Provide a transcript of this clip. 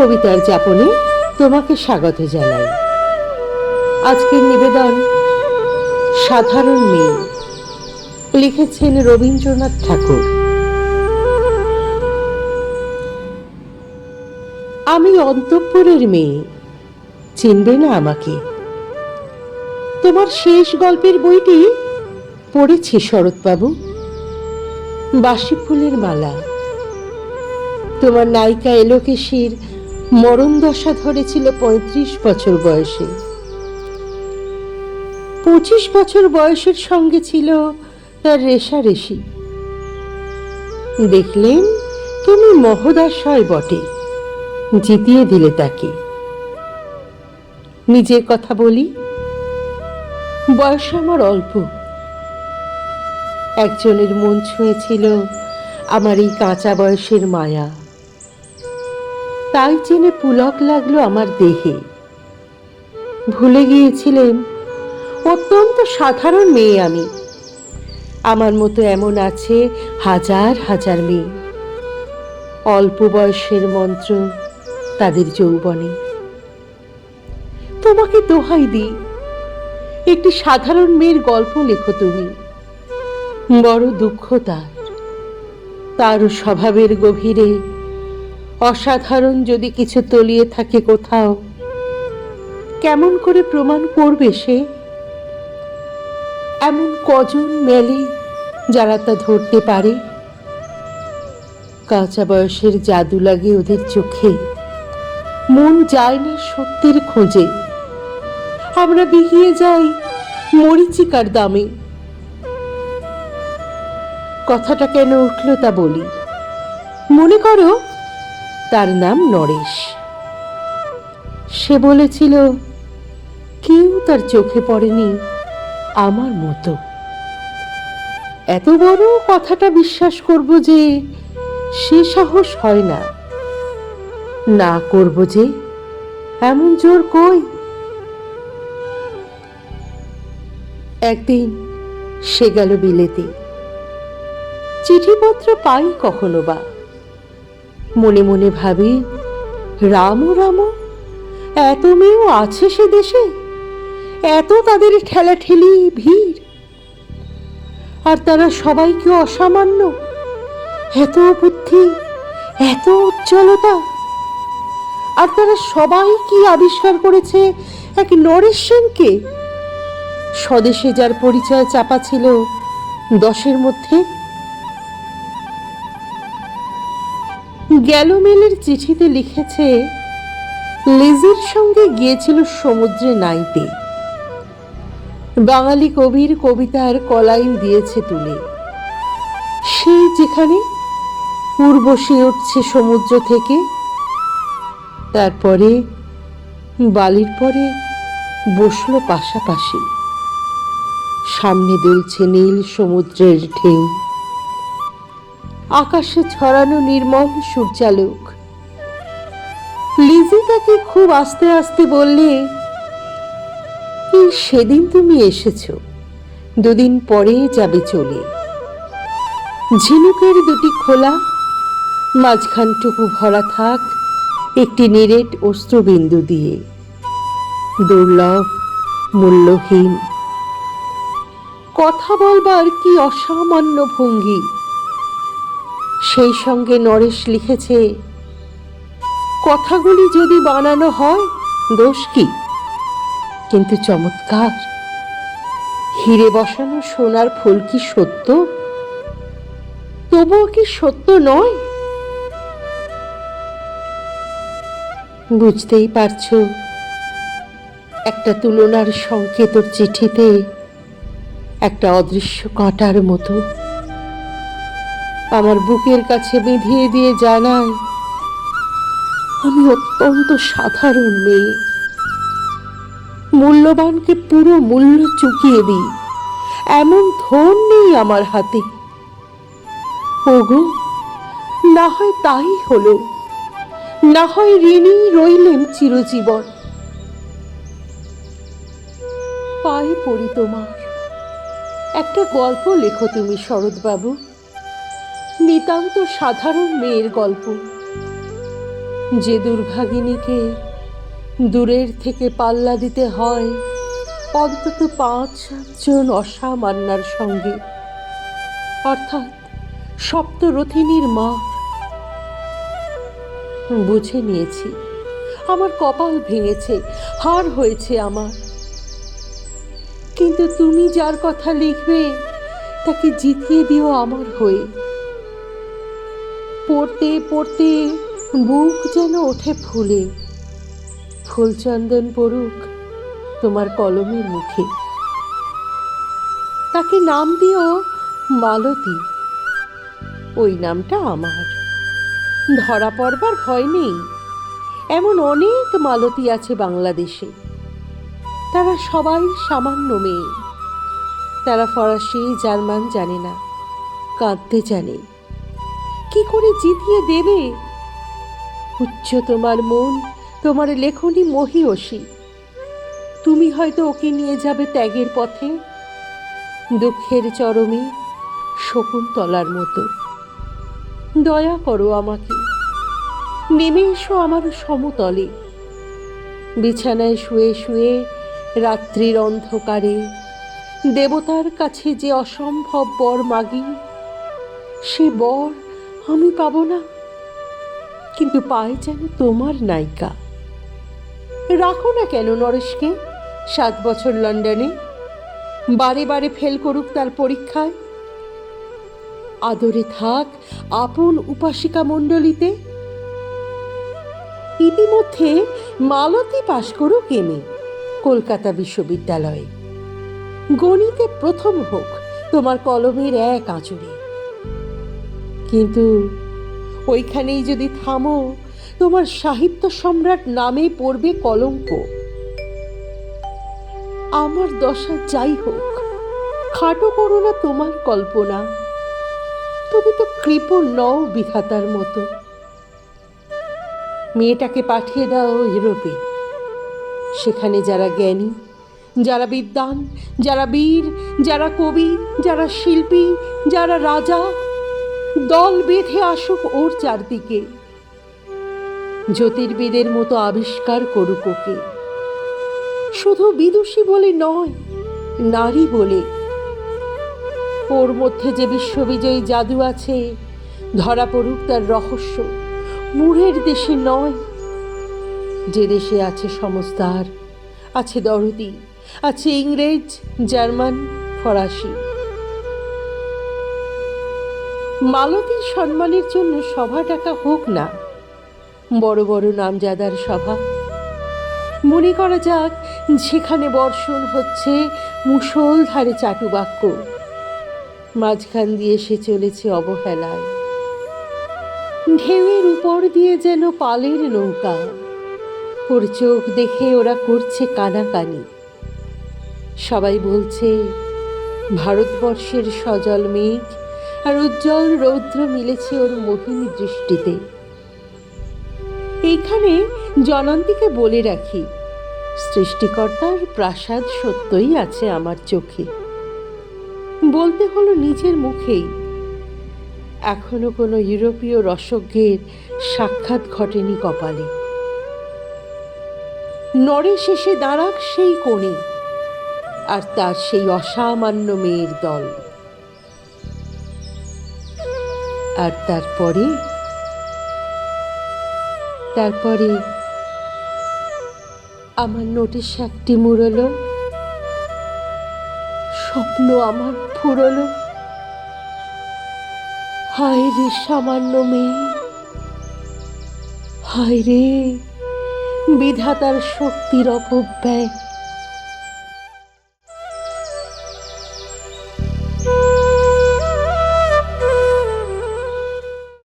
কবিতার যাপনে তোমাকে স্বাগত জানাই। আজকের নিবেদন সাধারণ মেয়ে, লিখেছেন রবীন্দ্রনাথ ঠাকুর। আমি অন্তঃপুরের মেয়ে, চিনবে না আমাকে। তোমার শেষ গল্পের বইটি পড়েছি শরৎবাবু, বাসি ফুলের মালা। তোমার নায়িকা এলোকেশীর মরণ দশা ধরেছিল ৩৫ বছর বয়সে। ২৫ বছর বয়সের সঙ্গে ছিল তার রেশারেশি। দেখলেন তুমি মহোদশয় বটে, জিতিয়ে দিলে তাকে। নিজের কথা বলি, বয়স আমার অল্প। একজনের মন ছুঁয়েছিল আমার এই কাঁচা বয়সের মায়া, তাই জেনে পুলক লাগলো আমার দেহে। ভুলে গিয়েছিলেন অত্যন্ত সাধারণ মেয়ে আমি। আমার মতো এমন আছে হাজার হাজার মেয়ে, অল্প বয়সের মন্ত্র তাদের যৌবনে। তোমাকে দোহাই দিই, একটি সাধারণ মেয়ের গল্প লেখো তুমি। বড় দুঃখ তারও স্বভাবের গভীরে অসাধারণ যদি কিছু তলিয়ে থাকে কোথাও, কেমন করে প্রমাণ করবে সে? এমন কজন মেলে যারা তা ধরতে পারে? কাঁচা বয়সের জাদু লাগে ওদের চোখে, মন যায় না সত্যের খোঁজে। আমরা বিকিয়ে যাই মরীচিকার দামে। কথাটা কেন উঠল তা বলি। মনে করো তার নাম নরেশ। সে বলেছিল কেউ তার চোখে পড়েনি আমার মতো। এত বড় কথাটা বিশ্বাস করব যে সে সাহস হয় না, না করব যে এমন জোর কই। একদিন সে গেল বিলেতে। চিঠিপত্র পাই কখনো বা। মনে মনে ভাবি, রাম রাম, এত মেয়েও আছে সে দেশে, এত তাদের ঠেলাঠেলি ভিড়, আর তারা সবাই কি অসামান্য, এত বুদ্ধি, এত উজ্জ্বলতা, আর তারা সবাই কি আবিষ্কার করেছে এক নরেশ সেনকে, স্বদেশে যার পরিচয় চাপা ছিল 10-এর মধ্যে। গ্যালোমেলের চিঠিতে লিখেছে লিজির সঙ্গে গিয়েছিল সমুদ্রে নাইতে। বাঙালি কবির কবিতার কলাইন দিয়েছে তুলে। সে যেখানে উর্বশী উঠছে সমুদ্র থেকে, তারপরে বালির পরে বসলো পাশাপাশি। সামনে দুলছে নীল সমুদ্রের ঢেউ, আকাশে ছড়ানো নির্মল সূর্যালোক। লিজি তাকে খুব আস্তে আস্তে বললে, এই সেদিন তুমি এসেছো, 2 দিন পরে যাবে চলে। ঝিনুকের 2টি খোলা, মাঝখানটুকু ভরা থাক একটি নিরেট অশ্রুবিন্দু দিয়ে, দুর্লভ, মূল্যহীন। কথা বলবার কি অসামান্য ভঙ্গি। সেই সঙ্গে নরেশ লিখেছে, কথাগুলি যদি বানানো হয় দোষ কি, কিন্তু চমৎকার। হিরে বসানো সোনার ফুল কি সত্য? তবুও কি সত্য নয়? বুঝতেই পারছো, একটা তুলনার সংকেত চিঠিতে একটা অদৃশ্য কাঁটার মতো আমার বুকের কাছে বিঁধিয়ে দিয়ে জানায়, আমি অত্যন্ত সাধারণ মেয়ে। মূল্যবানকে পুরো মূল্য চুকিয়ে দিই, এমন ধন নেই আমার হাতে। ওগো, না হয় তাই হলো, না হয় ঋণী রইলেম চিরজীবন। পায়ে পড়ি তোমার, একটা গল্প লেখো তুমি শরৎবাবু, নিতান্ত সাধারণ মেয়ের গল্প। যে দুর্ভাগিনীকে দূরের থেকে পাল্লা দিতে হয় অন্তত ৫-৭ জন অসামান্যার সঙ্গে, অর্থাৎ সপ্তরথিনীর মা। বুঝে নিয়েছি আমার কপাল ভেঙেছে, হার হয়েছে আমার। কিন্তু তুমি যার কথা লিখবে তাকে জিতিয়ে দিও আমার হয়ে। পড়তে পড়তে বুক যেন ওঠে ফুলে, ফুলচন্দন পড়ুক তোমার কলমের মুখে। তাকে নাম দিও মালতী, ওই নামটা আমার। ধরা পড়বার ভয় নেই, এমন অনেক মালতী আছে বাংলাদেশে। তারা সবাই সামান্য মেয়ে, তারা ফরাসি জার্মান জানে না, কাঁদতে জানে। কি করে জিতিয়ে দেবে? উচ্চ তোমার মন, তোমার লেখনী মহীয়সী। তুমি হয়তো ওকে নিয়ে যাবে ত্যাগের পথে, দুঃখের চরমে শকুন্তলার মতো। দয়া করো আমাকে, নেমে এসো আমার সমতলে। বিছানায় শুয়ে শুয়ে রাত্রির অন্ধকারে দেবতার কাছে যে অসম্ভব বর মাগি, সে বর আমি পাব না, কিন্তু পায় যেন তোমার নায়িকা। রাখো না কেন নরেশকে 7 বছর লন্ডনে, বারে বারে ফেল করুক তার পরীক্ষায়। আদরে থাক আপন উপাসিকা মণ্ডলীতে। ইতিমধ্যে মালতী পাশ করুক এমএ কলকাতা বিশ্ববিদ্যালয়ে, গণিতে প্রথম হোক তোমার কলমের এক আঁচড়ে। কিন্তু ওইখানেই যদি থামো, তোমার সাহিত্য সম্রাট নামে পড়বে কলঙ্ক। আমার দশা যাই হোক, খাটো করো না তোমার কল্পনা। তুমি তো কৃপণ নও বিধাতার মতো। মেয়েটাকে পাঠিয়ে দাও ইউরোপে, সেখানে যারা জ্ঞানী, যারা বিদ্বান, যারা বীর, যারা কবি, যারা শিল্পী, যারা রাজা, দল বেঁধে আসুক ওর চারদিকে। জ্যোতির্বিদের মতো আবিষ্কার করুক ওকে, শুধু বিদুষী বলে নয়, নারী বলে। ওর মধ্যে যে বিশ্ববিজয়ী জাদু আছে, ধরা পড়ুক তার রহস্য। মূঢ়ের দেশে নয়, যে দেশে আছে সমজদার, আছে দরদি, আছে ইংরেজ, জার্মান, ফরাসি। মালতীর সম্মানের জন্য সভা ডাকা হোক না, বড় বড় নামজাদার সভা। মনে করা যাক সেখানে বর্ষণ হচ্ছে মুষলধারে চাটুবাক্য, মাঝখান দিয়ে সে চলেছে অবহেলায়। ঢেউয়ের উপর দিয়ে যেন পালের নৌকা, ওর চোখ দেখে ওরা করছে কানাকানি। সবাই বলছে ভারতবর্ষের সজল মেঘ আর উজ্জ্বল রৌদ্র মিলেছে ওর মোহিনী দৃষ্টিতে। এইখানে জনন্তীকে বলে রাখি, সৃষ্টিকর্তার প্রাসাদ সত্যই আছে আমার চোখে। বলতে হলো নিজের মুখেই। এখনো কোনো ইউরোপীয় রসজ্ঞের সাক্ষাৎ ঘটেনি কপালে। নরেশ এসে দাঁড়াক সেই কোণে, আর তার সেই অসামান্য মেয়ের দল। আর তারপরে আমার নোটিশ একটি মুড়লো, স্বপ্ন আমার ফুরলো। হায় রে সামান্য মেয়ে, হায় রে বিধাতার শক্তির অপব্যয়।